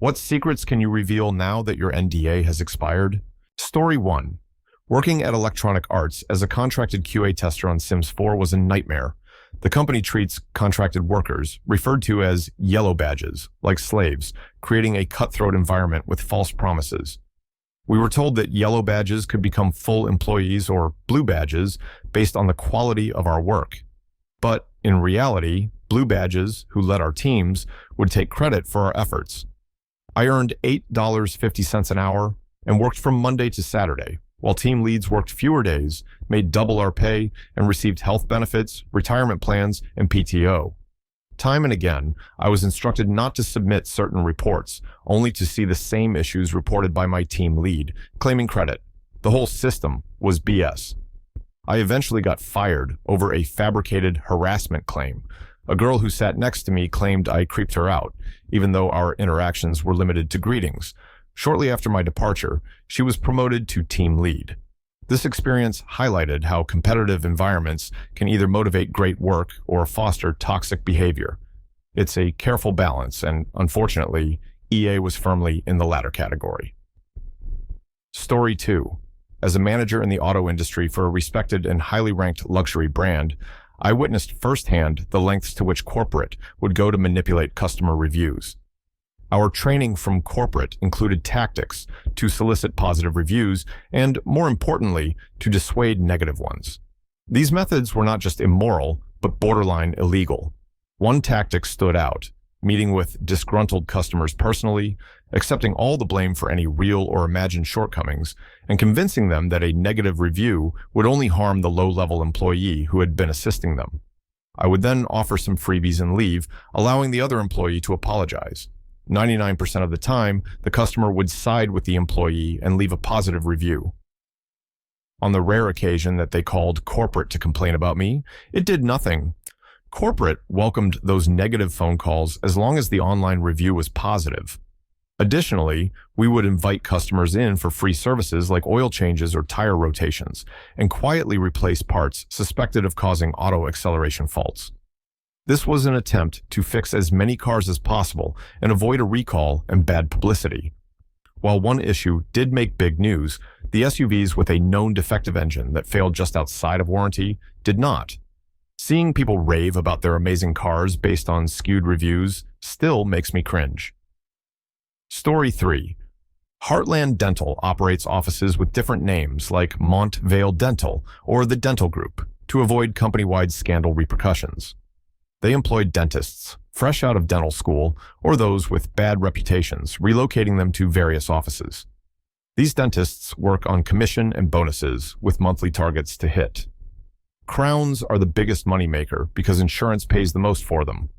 What secrets can you reveal now that your NDA has expired? Story 1. Working at Electronic Arts as a contracted QA tester on Sims 4 was a nightmare. The company treats contracted workers, referred to as yellow badges, like slaves, creating a cutthroat environment with false promises. We were told that yellow badges could become full employees or blue badges based on the quality of our work. But in reality, blue badges, who led our teams, would take credit for our efforts. I earned $8.50 an hour and worked from Monday to Saturday, while team leads worked fewer days, made double our pay, and received health benefits, retirement plans, and PTO. Time and again, I was instructed not to submit certain reports, only to see the same issues reported by my team lead, claiming credit. The whole system was BS. I eventually got fired over a fabricated harassment claim. A girl who sat next to me claimed I creeped her out, even though our interactions were limited to greetings. Shortly after my departure, she was promoted to team lead. This experience highlighted how competitive environments can either motivate great work or foster toxic behavior. It's a careful balance, and unfortunately, EA was firmly in the latter category. Story 2. As a manager in the auto industry for a respected and highly ranked luxury brand, I witnessed firsthand the lengths to which corporate would go to manipulate customer reviews. Our training from corporate included tactics to solicit positive reviews and, more importantly, to dissuade negative ones. These methods were not just immoral, but borderline illegal. One tactic stood out: meeting with disgruntled customers personally, accepting all the blame for any real or imagined shortcomings, and convincing them that a negative review would only harm the low-level employee who had been assisting them. I would then offer some freebies and leave, allowing the other employee to apologize. 99% of the time, the customer would side with the employee and leave a positive review. On the rare occasion that they called corporate to complain about me, it did nothing. Corporate welcomed those negative phone calls as long as the online review was positive. Additionally, we would invite customers in for free services like oil changes or tire rotations, and quietly replace parts suspected of causing auto acceleration faults. This was an attempt to fix as many cars as possible and avoid a recall and bad publicity. While one issue did make big news, the SUVs with a known defective engine that failed just outside of warranty did not. Seeing people rave about their amazing cars based on skewed reviews still makes me cringe. Story 3. Heartland Dental operates offices with different names like Montvale Dental or the Dental Group to avoid company-wide scandal repercussions. They employed dentists, fresh out of dental school, or those with bad reputations, relocating them to various offices. These dentists work on commission and bonuses, with monthly targets to hit. Crowns are the biggest moneymaker because insurance pays the most for them.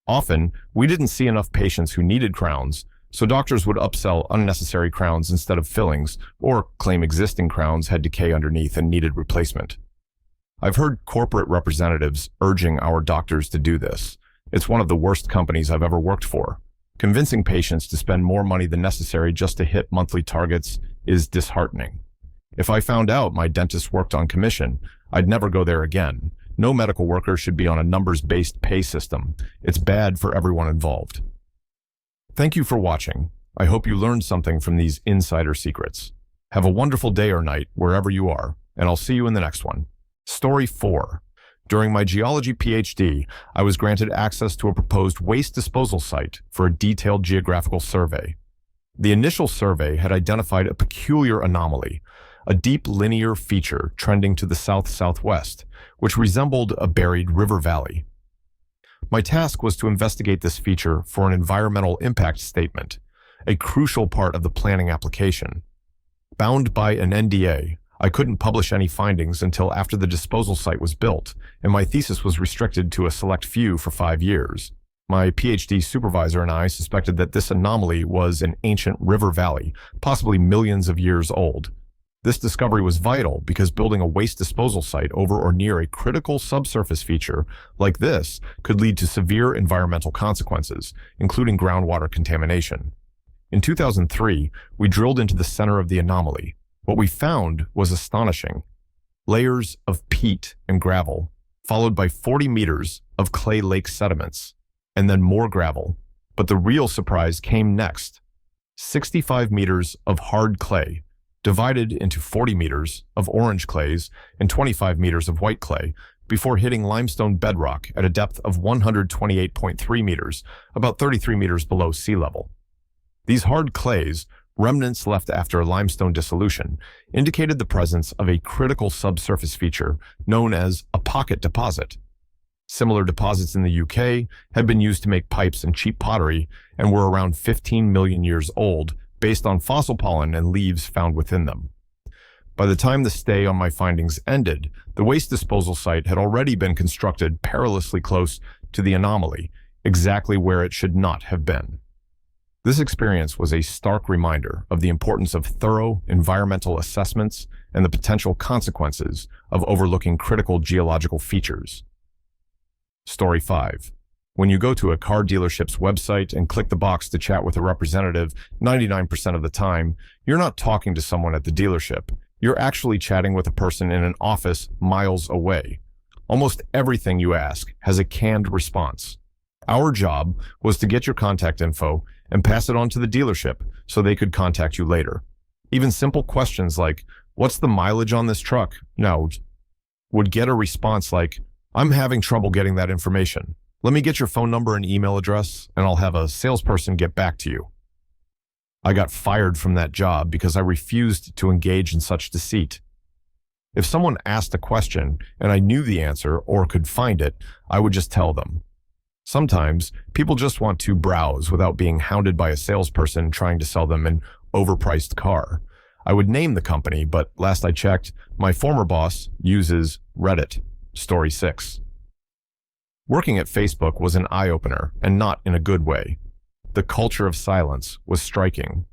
Often, we didn't see enough patients who needed crowns, so doctors would upsell unnecessary crowns instead of fillings, or claim existing crowns had decay underneath and needed replacement. I've heard corporate representatives urging our doctors to do this. It's one of the worst companies I've ever worked for. Convincing patients to spend more money than necessary just to hit monthly targets is disheartening. If I found out my dentist worked on commission, I'd never go there again. No medical worker should be on a numbers-based pay system. It's bad for everyone involved. Thank you for watching. I hope you learned something from these insider secrets. Have a wonderful day or night wherever you are, and I'll see you in the next one. Story 4. During my geology PhD, I was granted access to a proposed waste disposal site for a detailed geographical survey. The initial survey had identified a peculiar anomaly, a deep linear feature trending to the south-southwest, which resembled a buried river valley. My task was to investigate this feature for an environmental impact statement, a crucial part of the planning application. Bound by an NDA, I couldn't publish any findings until after the disposal site was built, and my thesis was restricted to a select few for 5 years. My PhD supervisor and I suspected that this anomaly was an ancient river valley, possibly millions of years old. This discovery was vital because building a waste disposal site over or near a critical subsurface feature like this could lead to severe environmental consequences, including groundwater contamination. In 2003, we drilled into the center of the anomaly. What we found was astonishing. Layers of peat and gravel, followed by 40 meters of clay lake sediments, and then more gravel. But the real surprise came next. 65 meters of hard clay, divided into 40 meters of orange clays and 25 meters of white clay, before hitting limestone bedrock at a depth of 128.3 meters, about 33 meters below sea level. These hard clays, remnants left after limestone dissolution, indicated the presence of a critical subsurface feature known as a pocket deposit. Similar deposits in the UK had been used to make pipes and cheap pottery and were around 15 million years old based on fossil pollen and leaves found within them. By the time the stay on my findings ended, the waste disposal site had already been constructed perilously close to the anomaly, exactly where it should not have been. This experience was a stark reminder of the importance of thorough environmental assessments and the potential consequences of overlooking critical geological features. Story 5. When you go to a car dealership's website and click the box to chat with a representative, 99% of the time, you're not talking to someone at the dealership. You're actually chatting with a person in an office miles away. Almost everything you ask has a canned response. Our job was to get your contact info and pass it on to the dealership so they could contact you later. Even simple questions like, "What's the mileage on this truck?" now would get a response like, "I'm having trouble getting that information. Let me get your phone number and email address, and I'll have a salesperson get back to you." I got fired from that job because I refused to engage in such deceit. If someone asked a question and I knew the answer or could find it, I would just tell them. Sometimes people just want to browse without being hounded by a salesperson trying to sell them an overpriced car. I would name the company, but last I checked, my former boss uses Reddit. Story 6. Working at Facebook was an eye-opener, and not in a good way. The culture of silence was striking.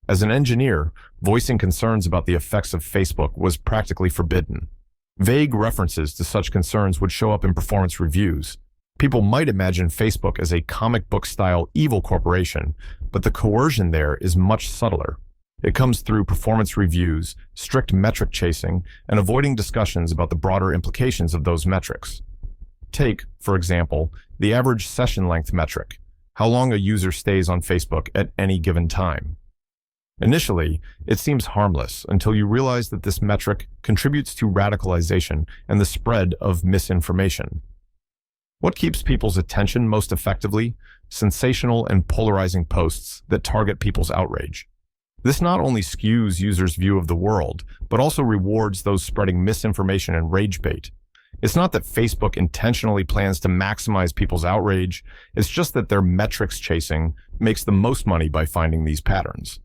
As an engineer, voicing concerns about the effects of Facebook was practically forbidden. Vague references to such concerns would show up in performance reviews. People might imagine Facebook as a comic book-style evil corporation, but the coercion there is much subtler. It comes through performance reviews, strict metric chasing, and avoiding discussions about the broader implications of those metrics. Take, for example, the average session length metric, how long a user stays on Facebook at any given time. Initially, it seems harmless until you realize that this metric contributes to radicalization and the spread of misinformation. What keeps people's attention most effectively? Sensational and polarizing posts that target people's outrage. This not only skews users' view of the world, but also rewards those spreading misinformation and rage bait. It's not that Facebook intentionally plans to maximize people's outrage, it's just that their metrics chasing makes the most money by finding these patterns.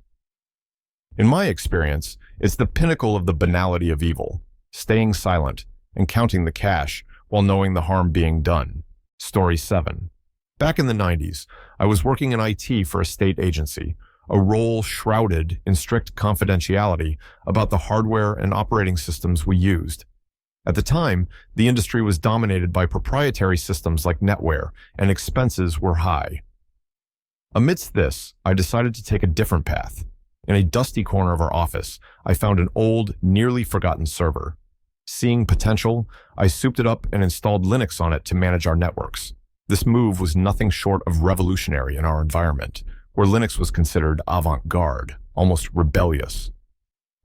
In my experience, it's the pinnacle of the banality of evil, staying silent and counting the cash while knowing the harm being done. Story 7. Back in the 90s, I was working in IT for a state agency, a role shrouded in strict confidentiality about the hardware and operating systems we used. At the time, the industry was dominated by proprietary systems like NetWare, and expenses were high. Amidst this, I decided to take a different path. In a dusty corner of our office, I found an old, nearly forgotten server. Seeing potential, I souped it up and installed Linux on it to manage our networks. This move was nothing short of revolutionary in our environment, where Linux was considered avant-garde, almost rebellious.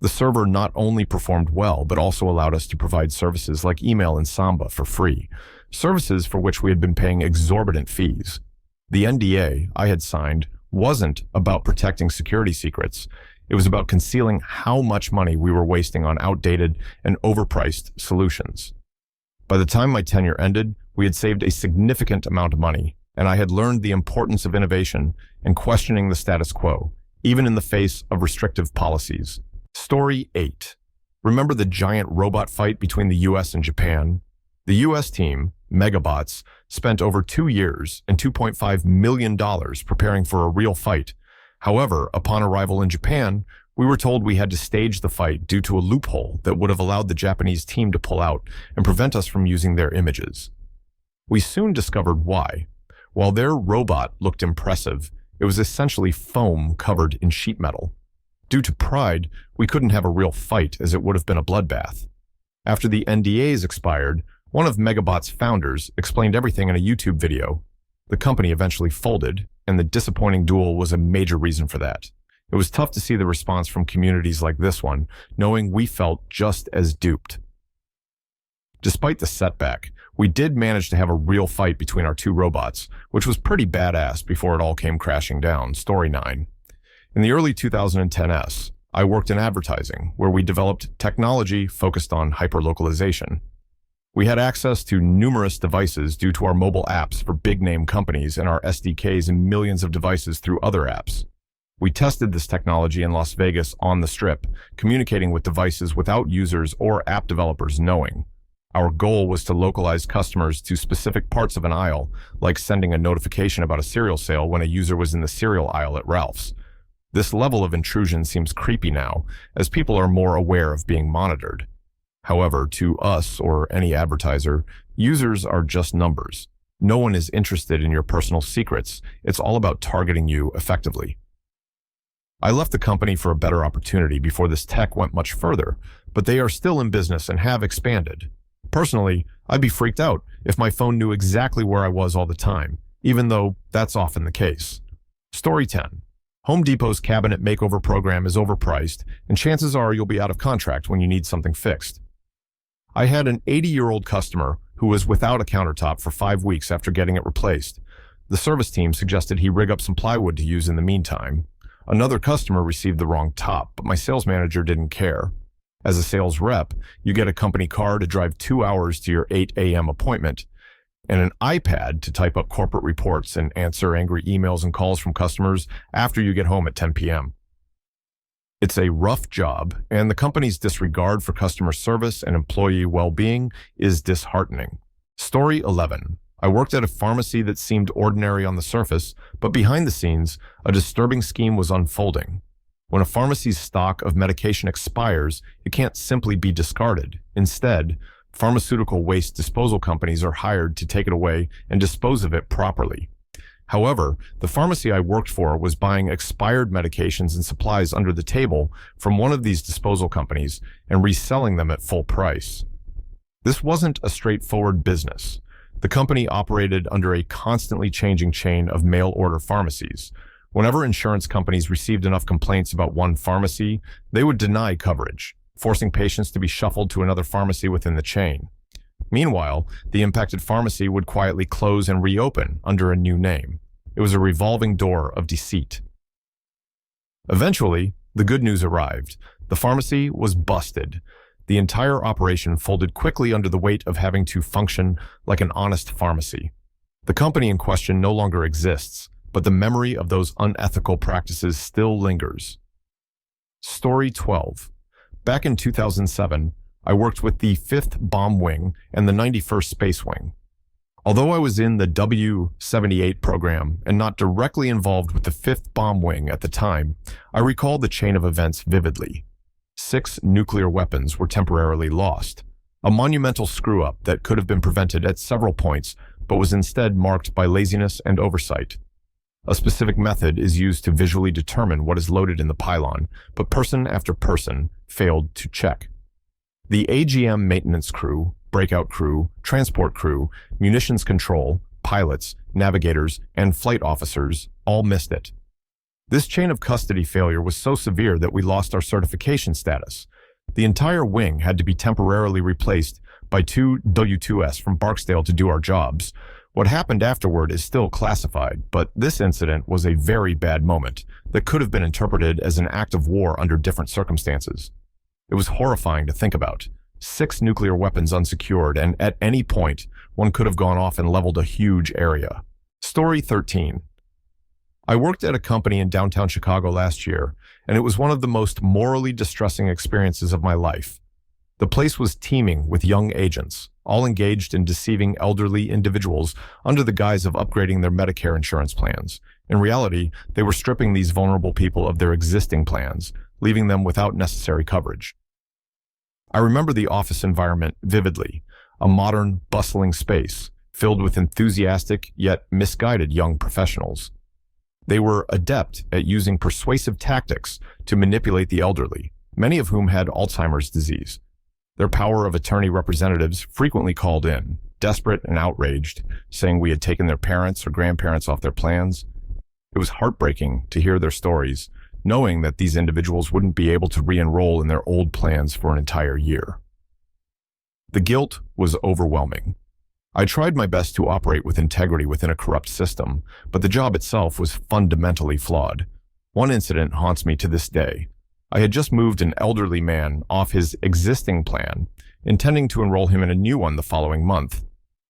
The server not only performed well, but also allowed us to provide services like email and Samba for free, services for which we had been paying exorbitant fees. The NDA I had signed wasn't about protecting security secrets. It was about concealing how much money we were wasting on outdated and overpriced solutions. By the time my tenure ended, we had saved a significant amount of money, and I had learned the importance of innovation and questioning the status quo, even in the face of restrictive policies. Story 8. Remember the giant robot fight between the US and Japan? The US team, Megabots, spent over 2 years and $2.5 million preparing for a real fight. However, upon arrival in Japan, we were told we had to stage the fight due to a loophole that would have allowed the Japanese team to pull out and prevent us from using their images. We soon discovered why. While their robot looked impressive, it was essentially foam covered in sheet metal. Due to pride, we couldn't have a real fight as it would have been a bloodbath. After the NDAs expired, one of Megabot's founders explained everything in a YouTube video. The company eventually folded, and the disappointing duel was a major reason for that. It was tough to see the response from communities like this one, knowing we felt just as duped. Despite the setback, we did manage to have a real fight between our two robots, which was pretty badass before it all came crashing down. Story 9. In the early 2010s, I worked in advertising, where we developed technology focused on hyperlocalization. We had access to numerous devices due to our mobile apps for big-name companies and our SDKs in millions of devices through other apps. We tested this technology in Las Vegas on the Strip, communicating with devices without users or app developers knowing. Our goal was to localize customers to specific parts of an aisle, like sending a notification about a cereal sale when a user was in the cereal aisle at Ralph's. This level of intrusion seems creepy now, as people are more aware of being monitored. However, to us or any advertiser, users are just numbers. No one is interested in your personal secrets. It's all about targeting you effectively. I left the company for a better opportunity before this tech went much further, but they are still in business and have expanded. Personally, I'd be freaked out if my phone knew exactly where I was all the time, even though that's often the case. Story 10. Home Depot's cabinet makeover program is overpriced, and chances are you'll be out of contract when you need something fixed. I had an 80-year-old customer who was without a countertop for 5 weeks after getting it replaced. The service team suggested he rig up some plywood to use in the meantime. Another customer received the wrong top, but my sales manager didn't care. As a sales rep, you get a company car to drive 2 hours to your 8 a.m. appointment, and an iPad to type up corporate reports and answer angry emails and calls from customers after you get home at 10 p.m. It's a rough job, and the company's disregard for customer service and employee well-being is disheartening. Story 11. I worked at a pharmacy that seemed ordinary on the surface, but behind the scenes, a disturbing scheme was unfolding. When a pharmacy's stock of medication expires, it can't simply be discarded. Instead, pharmaceutical waste disposal companies are hired to take it away and dispose of it properly. However, the pharmacy I worked for was buying expired medications and supplies under the table from one of these disposal companies and reselling them at full price. This wasn't a straightforward business. The company operated under a constantly changing chain of mail-order pharmacies. Whenever insurance companies received enough complaints about one pharmacy, they would deny coverage, forcing patients to be shuffled to another pharmacy within the chain. Meanwhile, the impacted pharmacy would quietly close and reopen under a new name. It was a revolving door of deceit. Eventually, the good news arrived. The pharmacy was busted. The entire operation folded quickly under the weight of having to function like an honest pharmacy. The company in question no longer exists, but the memory of those unethical practices still lingers. Story 12. Back in 2007, I worked with the 5th Bomb Wing and the 91st Space Wing. Although I was in the W-78 program and not directly involved with the 5th Bomb Wing at the time, I recall the chain of events vividly. 6 nuclear weapons were temporarily lost, a monumental screw-up that could have been prevented at several points, but was instead marked by laziness and oversight. A specific method is used to visually determine what is loaded in the pylon, but person after person failed to check. The AGM maintenance crew, breakout crew, transport crew, munitions control, pilots, navigators, and flight officers all missed it. This chain of custody failure was so severe that we lost our certification status. The entire wing had to be temporarily replaced by 2 W-2S from Barksdale to do our jobs. What happened afterward is still classified, but this incident was a very bad moment that could have been interpreted as an act of war under different circumstances. It was horrifying to think about. 6 nuclear weapons unsecured, and at any point, one could have gone off and leveled a huge area. Story 13. I worked at a company in downtown Chicago last year, and it was one of the most morally distressing experiences of my life. The place was teeming with young agents, all engaged in deceiving elderly individuals under the guise of upgrading their Medicare insurance plans. In reality, they were stripping these vulnerable people of their existing plans, leaving them without necessary coverage. I remember the office environment vividly, a modern, bustling space filled with enthusiastic yet misguided young professionals. They were adept at using persuasive tactics to manipulate the elderly, many of whom had Alzheimer's disease. Their power of attorney representatives frequently called in, desperate and outraged, saying we had taken their parents or grandparents off their plans. It was heartbreaking to hear their stories, knowing that these individuals wouldn't be able to re-enroll in their old plans for an entire year. The guilt was overwhelming. I tried my best to operate with integrity within a corrupt system, but the job itself was fundamentally flawed. One incident haunts me to this day. I had just moved an elderly man off his existing plan, intending to enroll him in a new one the following month.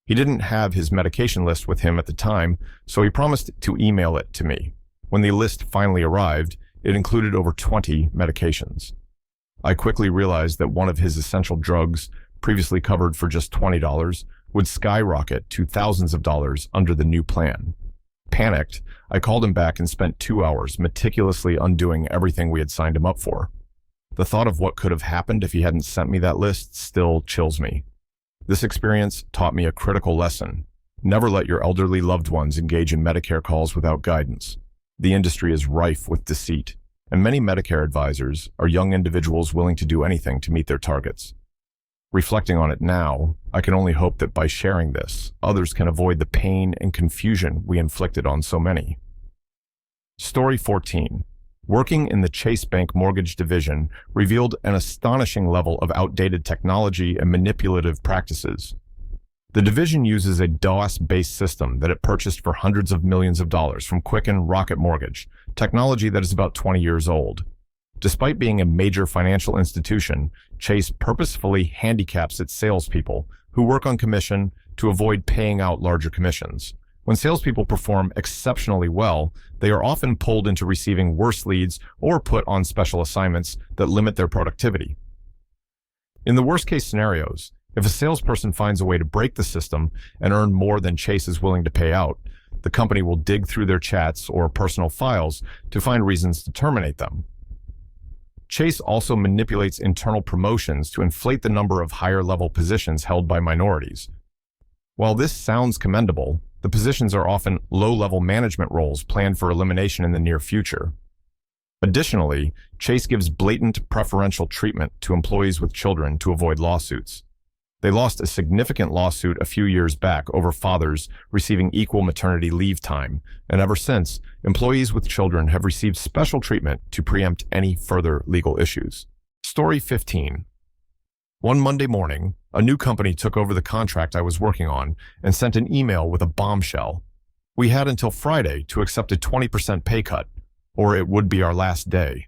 He didn't have his medication list with him at the time, so he promised to email it to me. When the list finally arrived, it included over 20 medications. I quickly realized that one of his essential drugs, previously covered for just $20, would skyrocket to thousands of dollars under the new plan. Panicked, I called him back and spent 2 hours meticulously undoing everything we had signed him up for. The thought of what could have happened if he hadn't sent me that list still chills me. This experience taught me a critical lesson. Never let your elderly loved ones engage in Medicare calls without guidance. The industry is rife with deceit, and many Medicare advisors are young individuals willing to do anything to meet their targets. Reflecting on it now, I can only hope that by sharing this, others can avoid the pain and confusion we inflicted on so many. Story 14. Working in the Chase Bank mortgage division revealed an astonishing level of outdated technology and manipulative practices. The division uses a DOS-based system that it purchased for hundreds of millions of dollars from Quicken Rocket Mortgage, technology that is about 20 years old. Despite being a major financial institution, Chase purposefully handicaps its salespeople, who work on commission, to avoid paying out larger commissions. When salespeople perform exceptionally well, they are often pulled into receiving worse leads or put on special assignments that limit their productivity. In the worst-case scenarios, if a salesperson finds a way to break the system and earn more than Chase is willing to pay out, the company will dig through their chats or personal files to find reasons to terminate them. Chase also manipulates internal promotions to inflate the number of higher-level positions held by minorities. While this sounds commendable, the positions are often low-level management roles planned for elimination in the near future. Additionally, Chase gives blatant preferential treatment to employees with children to avoid lawsuits. They lost a significant lawsuit a few years back over fathers receiving equal maternity leave time, and ever since, employees with children have received special treatment to preempt any further legal issues. Story 15. One Monday morning, a new company took over the contract I was working on and sent an email with a bombshell. We had until Friday to accept a 20% pay cut, or it would be our last day.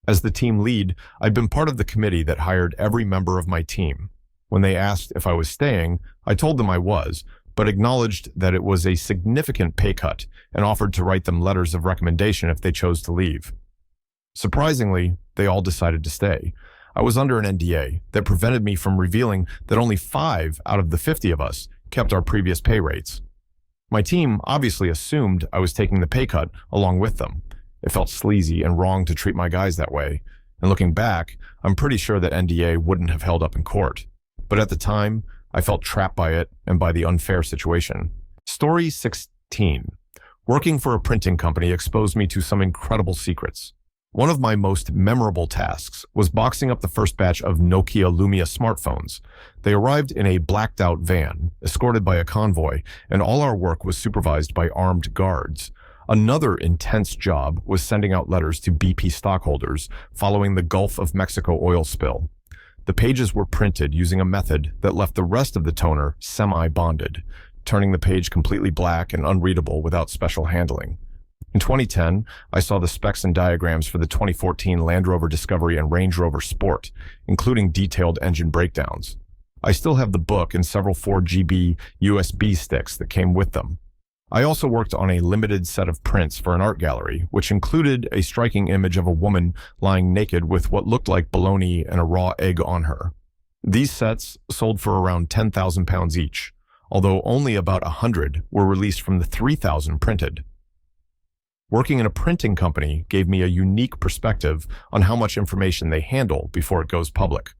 As the team lead, I'd been part of the committee that hired every member of my team. When they asked if I was staying, I told them I was, but acknowledged that it was a significant pay cut and offered to write them letters of recommendation if they chose to leave. Surprisingly, they all decided to stay. I was under an NDA that prevented me from revealing that only 5 out of the 50 of us kept our previous pay rates. My team obviously assumed I was taking the pay cut along with them. It felt sleazy and wrong to treat my guys that way, and looking back, I'm pretty sure that NDA wouldn't have held up in court. But at the time, I felt trapped by it and by the unfair situation. Story 16. Working for a printing company exposed me to some incredible secrets. One of my most memorable tasks was boxing up the first batch of Nokia Lumia smartphones. They arrived in a blacked-out van, escorted by a convoy, and all our work was supervised by armed guards. Another intense job was sending out letters to BP stockholders following the Gulf of Mexico oil spill. The pages were printed using a method that left the rest of the toner semi-bonded, turning the page completely black and unreadable without special handling. In 2010, I saw the specs and diagrams for the 2014 Land Rover Discovery and Range Rover Sport, including detailed engine breakdowns. I still have the book and several 4GB USB sticks that came with them. I also worked on a limited set of prints for an art gallery, which included a striking image of a woman lying naked with what looked like bologna and a raw egg on her. These sets sold for around 10,000 pounds each, although only about 100 were released from the 3,000 printed. Working in a printing company gave me a unique perspective on how much information they handle before it goes public.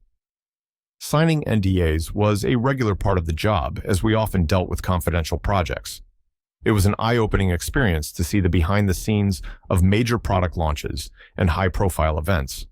Signing NDAs was a regular part of the job, as we often dealt with confidential projects. It was an eye-opening experience to see the behind-the-scenes of major product launches and high-profile events.